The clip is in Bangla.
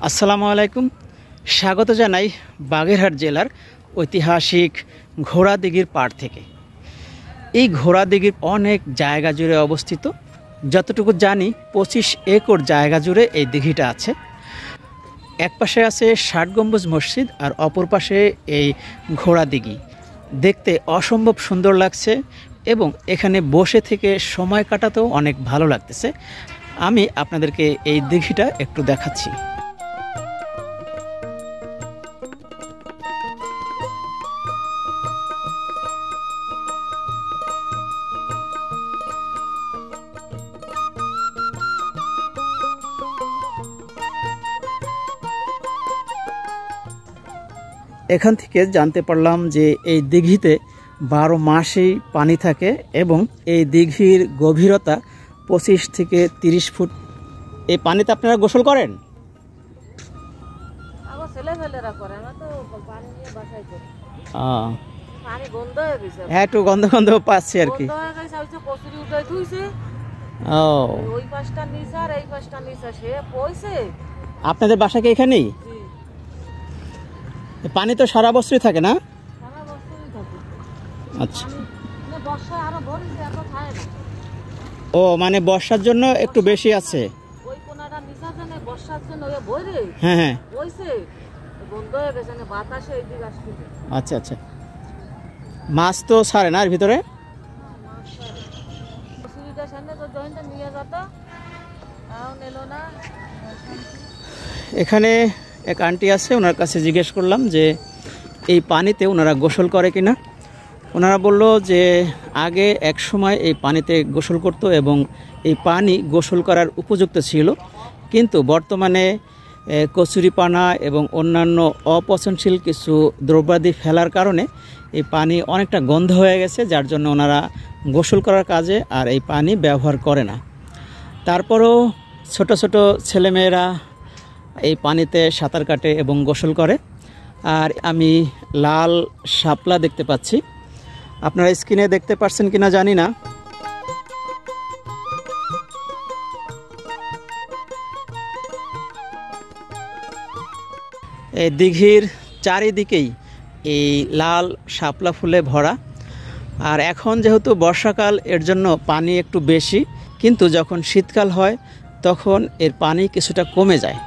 আসসালামু আলাইকুম। স্বাগত জানাই বাগেরহাট জেলার ঐতিহাসিক ঘোড়াদিঘির পাড় থেকে। এই ঘোড়াদিঘির অনেক জায়গা জুড়ে অবস্থিত। যতটুকু জানি 25 একর জায়গা জুড়ে এই দিঘিটা আছে। এক পাশে আছে 60 গম্বুজ মসজিদ আর অপর পাশে এই ঘোড়াদিঘি। দেখতে অসম্ভব সুন্দর লাগছে এবং এখানে বসে থেকে সময় কাটাতেও অনেক ভালো লাগতেছে। আমি আপনাদেরকে এই দিঘিটা একটু দেখাচ্ছি। এখান থেকে জানতে পারলাম যে এই দিঘিতে 12 মাসেই পানি থাকে এবং এই দিঘির গভীরতা 25 থেকে 30 ফুট। এই পানিতে আপনারা গোসল করেন? হ্যাঁ, একটু গন্ধ গন্ধ পাচ্ছি আর কি। আপনাদের বাসা কি এখানেই? পানি তো সারা বছরই থাকে না? আচ্ছা, ও মানে বর্ষার জন্য একটু বেশি আছে। হ্যাঁ হ্যাঁ, আচ্ছা আচ্ছা। মাছ তো ছাড়ে না এর ভিতরে? এখানে এক আন্টি আছে, ওনার কাছে জিজ্ঞেস করলাম যে এই পানিতে ওনারা গোসল করে কিনা। ওনারা বলল যে আগে এক সময় এই পানিতে গোসল করত এবং এই পানি গোসল করার উপযুক্ত ছিল, কিন্তু বর্তমানে কচুরিপানা এবং অন্যান্য অপচনশীল কিছু দ্রব্যাদি ফেলার কারণে এই পানি অনেকটা গন্ধ হয়ে গেছে, যার জন্য ওনারা গোসল করার কাজে আর এই পানি ব্যবহার করে না। তারপরও ছোট ছোট ছেলেমেয়েরা এই পানিতে সাঁতার কাটে এবং গোসল করে। আর আমি লাল শাপলা দেখতে পাচ্ছি, আপনারা স্ক্রিনে দেখতে পাচ্ছেন কিনা জানি না। এই দিঘির চারিদিকেই এই লাল শাপলা ফুলে ভরা। আর এখন যেহেতু বর্ষাকাল, এর জন্য পানি একটু বেশি, কিন্তু যখন শীতকাল হয় তখন এর পানি কিছুটা কমে যায়।